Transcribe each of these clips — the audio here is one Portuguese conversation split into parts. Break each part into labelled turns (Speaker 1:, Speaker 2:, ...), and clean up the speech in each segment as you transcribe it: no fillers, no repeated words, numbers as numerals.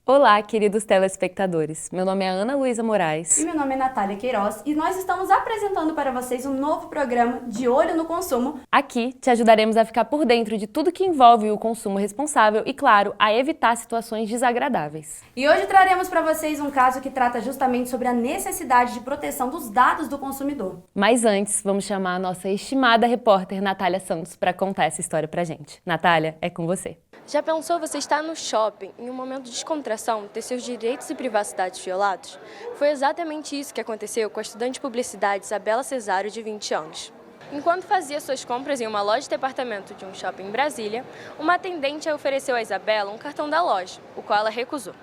Speaker 1: Olá, queridos telespectadores. Meu nome é Ana Luísa Moraes.
Speaker 2: E meu nome é Natália Queiroz e nós estamos apresentando para vocês um novo programa De Olho no Consumo.
Speaker 1: Aqui te ajudaremos a ficar por dentro de tudo que envolve o consumo responsável e, claro, a evitar situações desagradáveis.
Speaker 2: E hoje traremos para vocês um caso que trata justamente sobre a necessidade de proteção dos dados do consumidor.
Speaker 1: Mas antes, vamos chamar a nossa estimada repórter Natália Santos para contar essa história pra gente. Natália, é com você.
Speaker 3: Já pensou você estar no shopping, em um momento de descontração, ter seus direitos e privacidade violados? Foi exatamente isso que aconteceu com a estudante de publicidade Isabela Cesário, de 20 anos. Enquanto fazia suas compras em uma loja de departamento de um shopping em Brasília, uma atendente ofereceu a Isabela um cartão da loja, o qual ela recusou.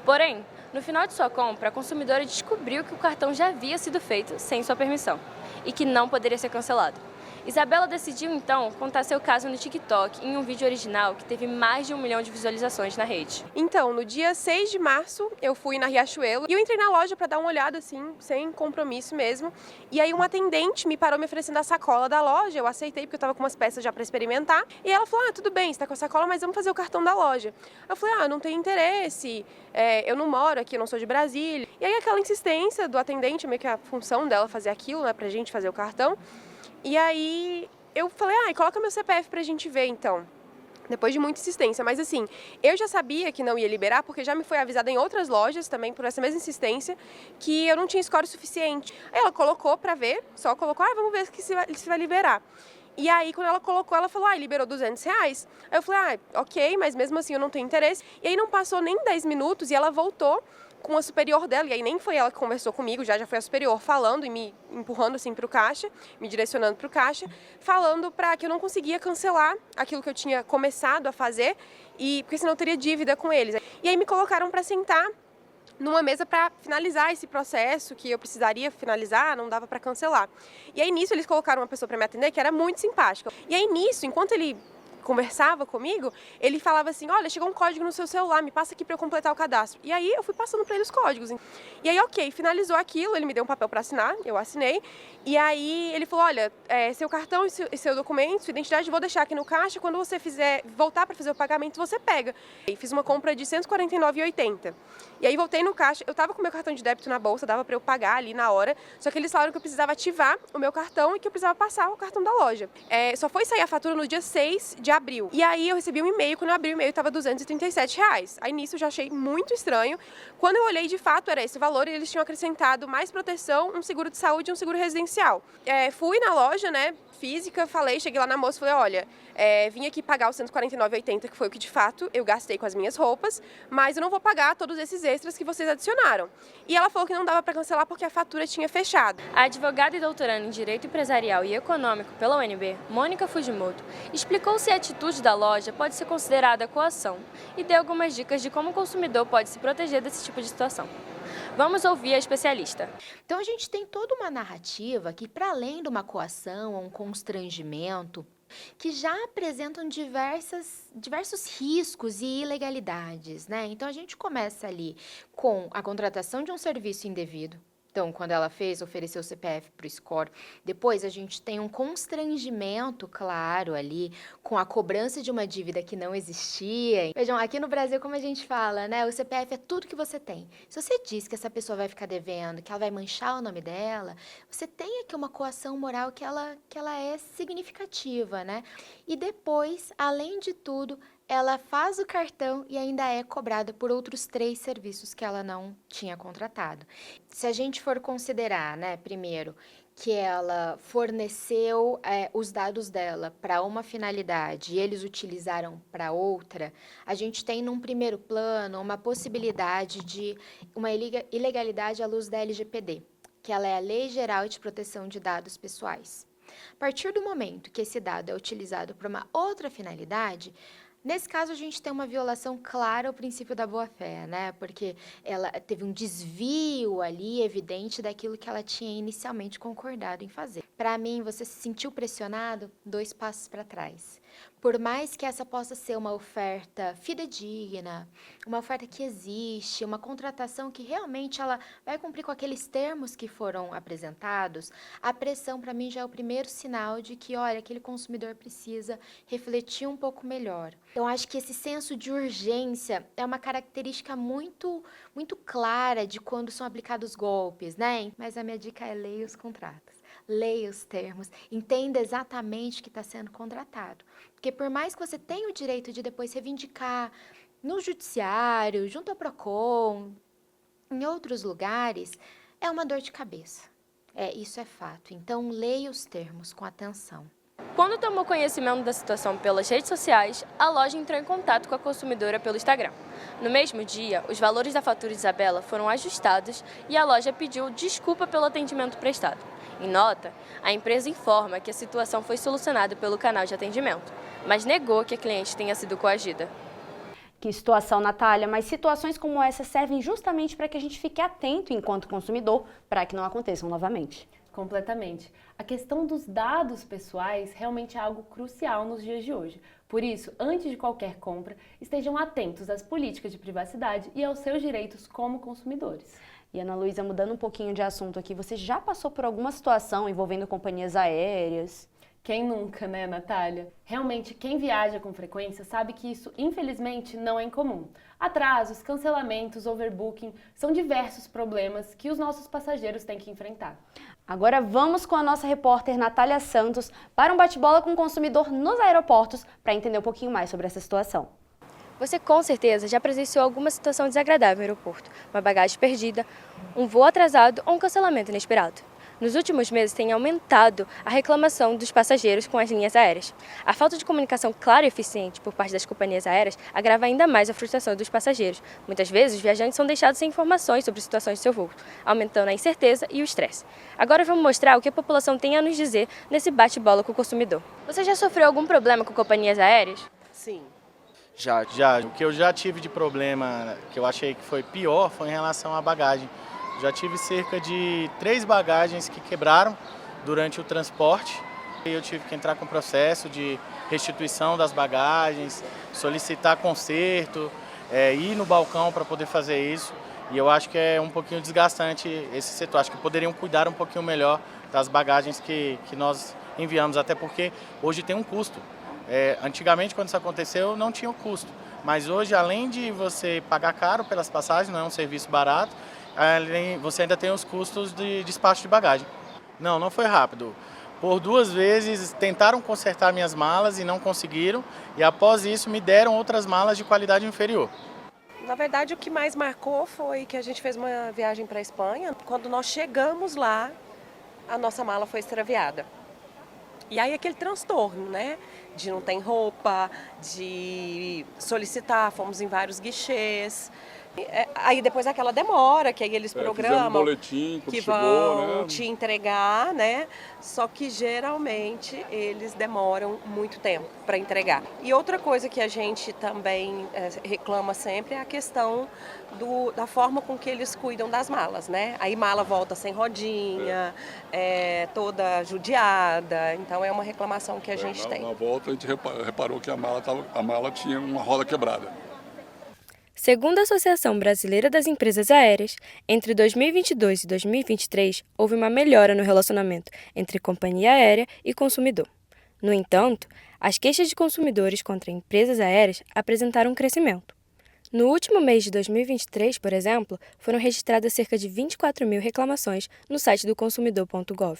Speaker 3: Porém, no final de sua compra, a consumidora descobriu que o cartão já havia sido feito sem sua permissão e que não poderia ser cancelado. Isabela decidiu, então, contar seu caso no TikTok em um vídeo original que teve mais de 1 milhão de visualizações na rede.
Speaker 4: Então, no dia 6 de março, eu fui na Riachuelo e eu entrei na loja para dar uma olhada, assim, sem compromisso mesmo. E aí um atendente me parou me oferecendo a sacola da loja, eu aceitei porque eu estava com umas peças já para experimentar. E ela falou, tudo bem, você está com a sacola, mas vamos fazer o cartão da loja. Eu falei, não tenho interesse, eu não moro aqui, eu não sou de Brasília. E aí aquela insistência do atendente, meio que a função dela fazer aquilo, né, pra gente fazer o cartão. E aí eu falei, coloca meu CPF pra gente ver então. Depois de muita insistência, mas assim, eu já sabia que não ia liberar, porque já me foi avisada em outras lojas também, por essa mesma insistência, que eu não tinha score suficiente. Aí ela colocou pra ver, só colocou, vamos ver se vai liberar. E aí, quando ela colocou, ela falou, liberou R$200. Aí eu falei, ok, mas mesmo assim eu não tenho interesse. E aí não passou nem 10 minutos e ela voltou com a superior dela, e aí nem foi ela que conversou comigo, já foi a superior falando e me empurrando assim pro caixa, me direcionando pro caixa, falando para que eu não conseguia cancelar aquilo que eu tinha começado a fazer, porque senão eu teria dívida com eles. E aí me colocaram para sentar numa mesa para finalizar esse processo que eu precisaria finalizar, não dava para cancelar. E aí nisso eles colocaram uma pessoa para me atender que era muito simpática. E aí nisso, enquanto ele conversava comigo, ele falava assim, olha, chegou um código no seu celular, me passa aqui para eu completar o cadastro. E aí eu fui passando para ele os códigos. E aí, ok, finalizou aquilo, ele me deu um papel para assinar, eu assinei. E aí ele falou, olha, seu cartão e seu documento, sua identidade, vou deixar aqui no caixa, quando você voltar para fazer o pagamento, você pega. E fiz uma compra de R$149,80. E aí voltei no caixa, eu tava com meu cartão de débito na bolsa, dava para eu pagar ali na hora, só que eles falaram que eu precisava ativar o meu cartão e que eu precisava passar o cartão da loja. Só foi sair a fatura no dia 6 de abril. E aí eu recebi um e-mail, quando eu abri o e-mail estava R$237. Aí nisso eu já achei muito estranho. Quando eu olhei, de fato, era esse valor e eles tinham acrescentado mais proteção, um seguro de saúde e um seguro residencial. Fui na loja, né, física, cheguei lá na moça e falei, olha, vim aqui pagar os R$149,80, que foi o que de fato eu gastei com as minhas roupas, mas eu não vou pagar todos esses extras que vocês adicionaram. E ela falou que não dava para cancelar porque a fatura tinha fechado.
Speaker 3: A advogada e doutoranda em Direito Empresarial e Econômico pela UNB, Mônica Fujimoto, explicou se a atitude da loja pode ser considerada coação e deu algumas dicas de como o consumidor pode se proteger desse tipo de situação. Vamos ouvir a especialista.
Speaker 5: Então, a gente tem toda uma narrativa que, para além de uma coação ou um constrangimento, que já apresentam diversos riscos e ilegalidades, né? Então, a gente começa ali com a contratação de um serviço indevido. Então, quando ela ofereceu o CPF para o score, depois a gente tem um constrangimento, claro, ali, com a cobrança de uma dívida que não existia. Vejam, aqui no Brasil, como a gente fala, né? O CPF é tudo que você tem. Se você diz que essa pessoa vai ficar devendo, que ela vai manchar o nome dela, você tem aqui uma coação moral que ela é significativa, né? E depois, além de tudo, ela faz o cartão e ainda é cobrada por outros 3 serviços que ela não tinha contratado. Se a gente for considerar, né, primeiro, que ela forneceu os dados dela para uma finalidade e eles utilizaram para outra, a gente tem num primeiro plano uma possibilidade de uma ilegalidade à luz da LGPD, que ela é a Lei Geral de Proteção de Dados Pessoais. A partir do momento que esse dado é utilizado para uma outra finalidade, nesse caso, a gente tem uma violação clara ao princípio da boa-fé, né? Porque ela teve um desvio ali evidente daquilo que ela tinha inicialmente concordado em fazer. Para mim, você se sentiu pressionado? 2 passos para trás. Por mais que essa possa ser uma oferta fidedigna, uma oferta que existe, uma contratação que realmente ela vai cumprir com aqueles termos que foram apresentados, a pressão para mim já é o primeiro sinal de que, olha, aquele consumidor precisa refletir um pouco melhor. Então, acho que esse senso de urgência é uma característica muito clara de quando são aplicados golpes, né? Mas a minha dica é leia os contratos. Leia os termos, entenda exatamente o que está sendo contratado. Porque por mais que você tenha o direito de depois reivindicar no judiciário, junto ao PROCON, em outros lugares, é uma dor de cabeça. Isso é fato. Então, leia os termos com atenção.
Speaker 3: Quando tomou conhecimento da situação pelas redes sociais, a loja entrou em contato com a consumidora pelo Instagram. No mesmo dia, os valores da fatura de Isabela foram ajustados e a loja pediu desculpa pelo atendimento prestado. Em nota, a empresa informa que a situação foi solucionada pelo canal de atendimento, mas negou que a cliente tenha sido coagida.
Speaker 6: Que situação, Natália, mas situações como essa servem justamente para que a gente fique atento enquanto consumidor, para que não aconteçam novamente.
Speaker 1: Completamente. A questão dos dados pessoais realmente é algo crucial nos dias de hoje. Por isso, antes de qualquer compra, estejam atentos às políticas de privacidade e aos seus direitos como consumidores.
Speaker 6: E Ana Luísa, mudando um pouquinho de assunto aqui, você já passou por alguma situação envolvendo companhias aéreas?
Speaker 1: Quem nunca, né, Natália? Realmente, quem viaja com frequência sabe que isso, infelizmente, não é incomum. Atrasos, cancelamentos, overbooking, são diversos problemas que os nossos passageiros têm que enfrentar.
Speaker 6: Agora vamos com a nossa repórter Natália Santos para um bate-bola com o consumidor nos aeroportos para entender um pouquinho mais sobre essa situação.
Speaker 3: Você com certeza já presenciou alguma situação desagradável no aeroporto, uma bagagem perdida, um voo atrasado ou um cancelamento inesperado. Nos últimos meses tem aumentado a reclamação dos passageiros com as linhas aéreas. A falta de comunicação clara e eficiente por parte das companhias aéreas agrava ainda mais a frustração dos passageiros. Muitas vezes, os viajantes são deixados sem informações sobre situações de seu voo, aumentando a incerteza e o estresse. Agora vamos mostrar o que a população tem a nos dizer nesse bate-bola com o consumidor. Você já sofreu algum problema com companhias aéreas?
Speaker 7: Sim.
Speaker 8: Já. O que eu já tive de problema, que eu achei que foi pior, foi em relação à bagagem. Já tive cerca de 3 bagagens que quebraram durante o transporte. Eu tive que entrar com processo de restituição das bagagens, solicitar conserto, ir no balcão para poder fazer isso. E eu acho que é um pouquinho desgastante esse setor. Acho que poderiam cuidar um pouquinho melhor das bagagens que nós enviamos, até porque hoje tem um custo. Antigamente, quando isso aconteceu, não tinha o custo. Mas hoje, além de você pagar caro pelas passagens, não é um serviço barato, você ainda tem os custos de despacho de bagagem. Não foi rápido. Por 2 vezes tentaram consertar minhas malas e não conseguiram, e após isso me deram outras malas de qualidade inferior.
Speaker 7: Na verdade, o que mais marcou foi que a gente fez uma viagem para a Espanha. Quando nós chegamos lá, a nossa mala foi extraviada. E aí aquele transtorno, né? De não ter roupa, de solicitar, fomos em vários guichês. Aí depois aquela demora, que aí eles programam,
Speaker 9: um boletim,
Speaker 7: que
Speaker 9: chegou,
Speaker 7: vão
Speaker 9: né?
Speaker 7: te entregar, né? Só que geralmente eles demoram muito tempo para entregar. E outra coisa que a gente também reclama sempre é a questão da forma com que eles cuidam das malas, né? Aí mala volta sem rodinha, toda judiada, então é uma reclamação que a gente tem.
Speaker 9: Na volta a gente reparou que a mala tinha uma roda quebrada.
Speaker 3: Segundo a Associação Brasileira das Empresas Aéreas, entre 2022 e 2023 houve uma melhora no relacionamento entre companhia aérea e consumidor. No entanto, as queixas de consumidores contra empresas aéreas apresentaram um crescimento. No último mês de 2023, por exemplo, foram registradas cerca de 24 mil reclamações no site do consumidor.gov.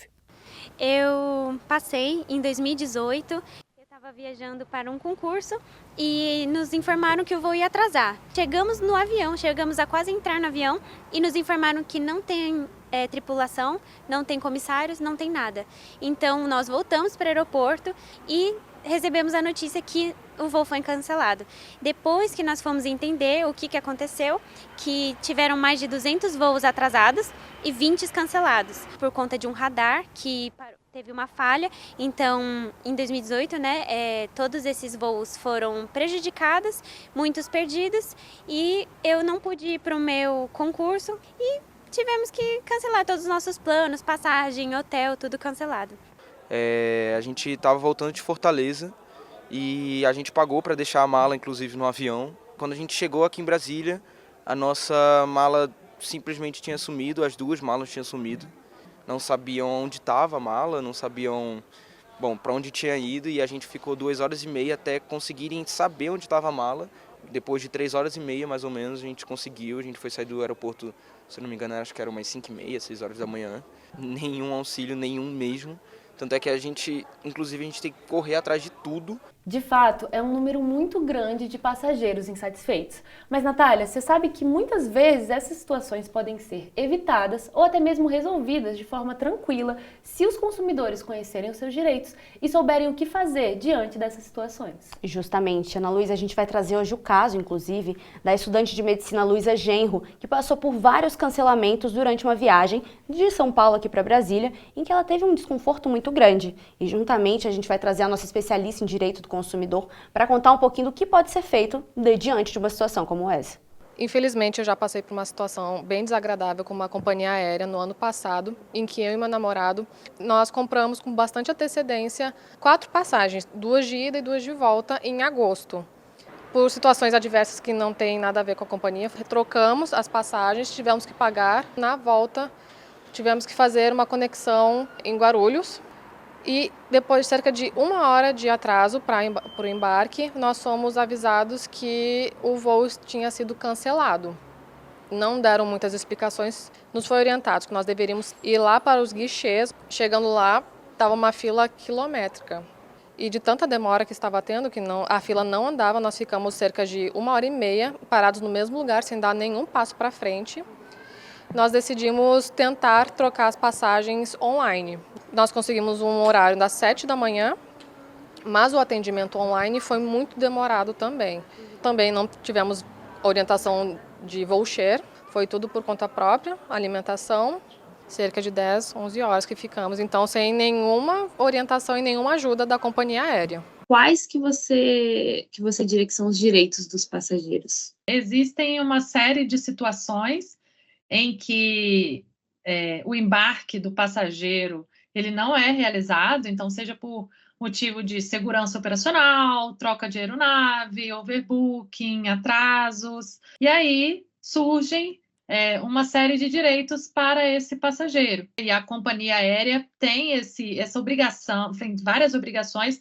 Speaker 10: Eu passei em 2018. Estava viajando para um concurso e nos informaram que o voo ia atrasar. Chegamos no avião, chegamos a quase entrar no avião e nos informaram que não tem tripulação, não tem comissários, não tem nada. Então nós voltamos para o aeroporto e recebemos a notícia que o voo foi cancelado. Depois que nós fomos entender o que aconteceu, que tiveram mais de 200 voos atrasados e 20 cancelados por conta de um radar que teve uma falha. Então, em 2018, todos esses voos foram prejudicados, muitos perdidos, e eu não pude ir para o meu concurso e tivemos que cancelar todos os nossos planos, passagem, hotel, tudo cancelado.
Speaker 11: A gente estava voltando de Fortaleza e a gente pagou para deixar a mala, inclusive, no avião. Quando a gente chegou aqui em Brasília, a nossa mala simplesmente tinha sumido, as 2 malas tinham sumido. Não sabiam onde estava a mala, não sabiam, para onde tinha ido, e a gente ficou 2h30 até conseguirem saber onde estava a mala. Depois de 3h30, mais ou menos, a gente conseguiu. A gente foi sair do aeroporto, se não me engano, acho que era umas 5h30, 6h da manhã. Nenhum auxílio, nenhum mesmo. Tanto é que a gente tem que correr atrás de tudo.
Speaker 1: De fato, é um número muito grande de passageiros insatisfeitos. Mas, Natália, você sabe que muitas vezes essas situações podem ser evitadas ou até mesmo resolvidas de forma tranquila se os consumidores conhecerem os seus direitos e souberem o que fazer diante dessas situações.
Speaker 6: Justamente, Ana Luísa, a gente vai trazer hoje o caso, inclusive, da estudante de medicina Luísa Genro, que passou por vários cancelamentos durante uma viagem de São Paulo aqui para Brasília, em que ela teve um desconforto muito grande. E juntamente a gente vai trazer a nossa especialista em direito do consumidor para contar um pouquinho do que pode ser feito diante de uma situação como essa.
Speaker 12: Infelizmente, eu já passei por uma situação bem desagradável com uma companhia aérea no ano passado, em que eu e meu namorado, nós compramos com bastante antecedência 4 passagens, 2 de ida e 2 de volta, em agosto. Por situações adversas que não tem nada a ver com a companhia, trocamos as passagens, tivemos que pagar. Na volta, tivemos que fazer uma conexão em Guarulhos. E depois de cerca de 1 hora de atraso para o embarque, nós fomos avisados que o voo tinha sido cancelado. Não deram muitas explicações, nos foi orientado que nós deveríamos ir lá para os guichês. Chegando lá, estava uma fila quilométrica. E de tanta demora que estava tendo, que a fila não andava, nós ficamos cerca de 1h30 parados no mesmo lugar, sem dar nenhum passo para frente. Nós decidimos tentar trocar as passagens online. Nós conseguimos um horário das 7 da manhã, mas o atendimento online foi muito demorado também. Também não tivemos orientação de voucher, foi tudo por conta própria, alimentação, cerca de 10, 11 horas que ficamos. Então, sem nenhuma orientação e nenhuma ajuda da companhia aérea.
Speaker 13: Quais que você diria que são os direitos dos passageiros?
Speaker 14: Existem uma série de situações em que o embarque do passageiro ele não é realizado, então seja por motivo de segurança operacional, troca de aeronave, overbooking, atrasos, e aí surgem uma série de direitos para esse passageiro. E a companhia aérea tem essa obrigação, tem várias obrigações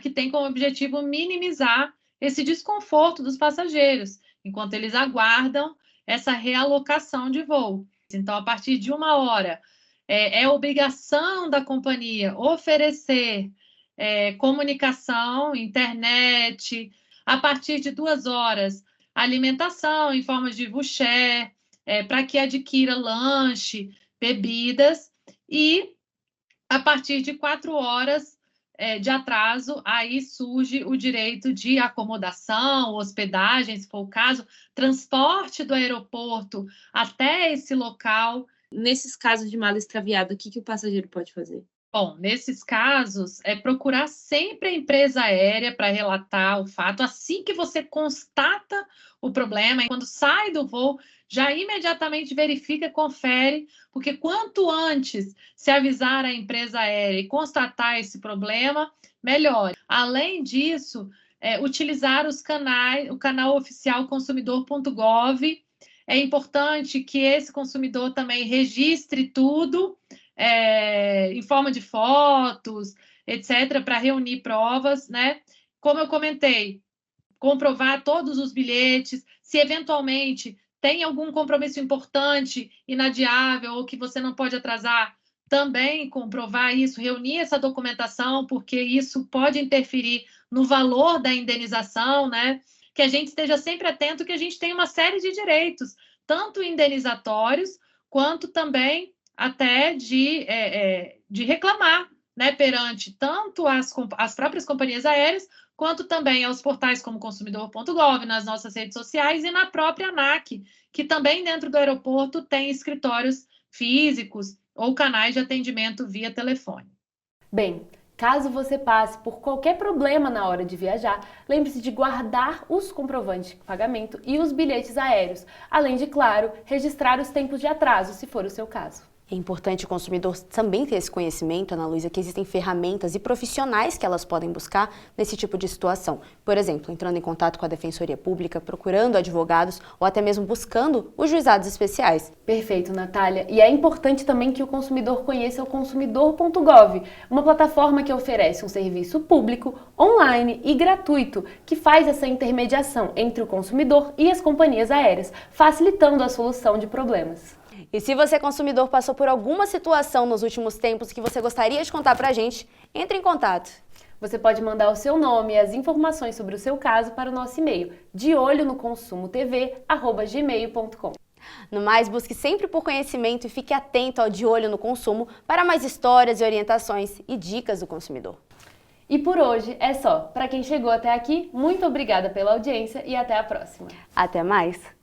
Speaker 14: que tem como objetivo minimizar esse desconforto dos passageiros, enquanto eles aguardam essa realocação de voo. Então, a partir de 1 hora, é obrigação da companhia oferecer comunicação, internet. A partir de 2 horas, alimentação em forma de voucher, para que adquira lanche, bebidas. E, a partir de 4 horas de atraso, aí surge o direito de acomodação, hospedagem, se for o caso, transporte do aeroporto até esse local.
Speaker 13: Nesses casos de mala extraviada, o que o passageiro pode fazer?
Speaker 14: Bom, nesses casos, procurar sempre a empresa aérea para relatar o fato. Assim que você constata o problema, quando sai do voo, já imediatamente verifica, confere, porque quanto antes se avisar a empresa aérea e constatar esse problema, melhor. Além disso, utilizar o canal oficial consumidor.gov. É importante que esse consumidor também registre tudo, em forma de fotos, etc., para reunir provas, né? Como eu comentei, comprovar todos os bilhetes, se eventualmente tem algum compromisso importante, inadiável, ou que você não pode atrasar, também comprovar isso, reunir essa documentação, porque isso pode interferir no valor da indenização, né? Que a gente esteja sempre atento que a gente tem uma série de direitos, tanto indenizatórios, quanto também até de reclamar, né, perante tanto as próprias companhias aéreas, quanto também aos portais como consumidor.gov, nas nossas redes sociais e na própria ANAC, que também dentro do aeroporto tem escritórios físicos ou canais de atendimento via telefone.
Speaker 1: Bem, Caso você passe por qualquer problema na hora de viajar, lembre-se de guardar os comprovantes de pagamento e os bilhetes aéreos, além de, claro, registrar os tempos de atraso, se for o seu caso.
Speaker 6: É importante o consumidor também ter esse conhecimento, Ana Luísa, que existem ferramentas e profissionais que elas podem buscar nesse tipo de situação. Por exemplo, entrando em contato com a Defensoria Pública, procurando advogados ou até mesmo buscando os juizados especiais.
Speaker 1: Perfeito, Natália. E é importante também que o consumidor conheça o consumidor.gov, uma plataforma que oferece um serviço público, online e gratuito, que faz essa intermediação entre o consumidor e as companhias aéreas, facilitando a solução de problemas.
Speaker 6: E se você, consumidor, passou por alguma situação nos últimos tempos que você gostaria de contar pra gente, entre em contato.
Speaker 1: Você pode mandar o seu nome e as informações sobre o seu caso para o nosso e-mail, deolhonoconsumotv@gmail.com.
Speaker 6: No mais, busque sempre por conhecimento e fique atento ao De Olho no Consumo para mais histórias e orientações e dicas do consumidor.
Speaker 1: E por hoje é só. Para quem chegou até aqui, muito obrigada pela audiência e até a próxima.
Speaker 6: Até mais!